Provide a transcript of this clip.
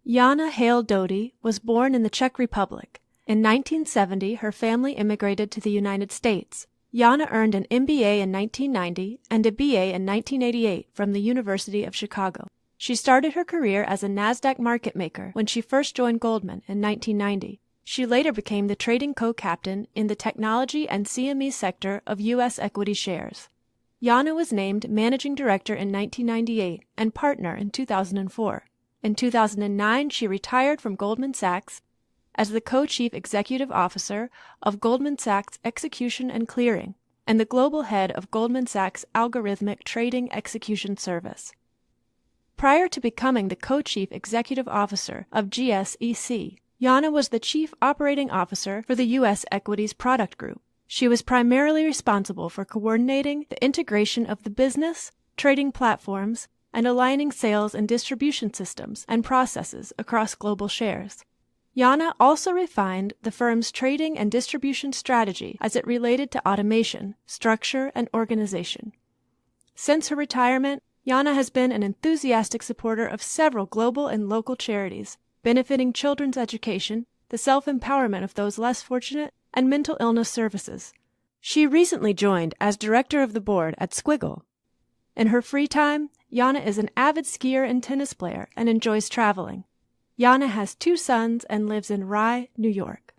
Jana Doty was born in the Czech Republic. In 1970, her family immigrated to the United States. Jana earned an MBA in 1990 and a BA in 1988 from the University of Chicago. She started her career as a NASDAQ market maker when she first joined Goldman in 1990. She later became the trading co-captain in the technology and CME sector of US Equities shares. Jana was named managing director in 1998 and partner in 2004. In 2009, she retired from Goldman Sachs as the co-chief executive officer of Goldman Sachs Execution and Clearing and the global head of Goldman Sachs Algorithmic Trading Execution Service. Prior to becoming the co-chief executive officer of GSEC, Jana was the chief operating officer for the US Equities Product Group. She was primarily responsible for coordinating the integration of the business, trading platforms, and aligning sales and distribution systems and processes across global shares. Jana also refined the firm's trading and distribution strategy as it related to automation, structure, and organization. Since her retirement, Jana has been an enthusiastic supporter of several global and local charities, benefiting children's education, the self-empowerment of those less fortunate, and mental illness services. She recently joined as director of the board at Squigl. In her free time, Jana is an avid skier and tennis player and enjoys traveling. Jana has 2 sons and lives in Rye, New York.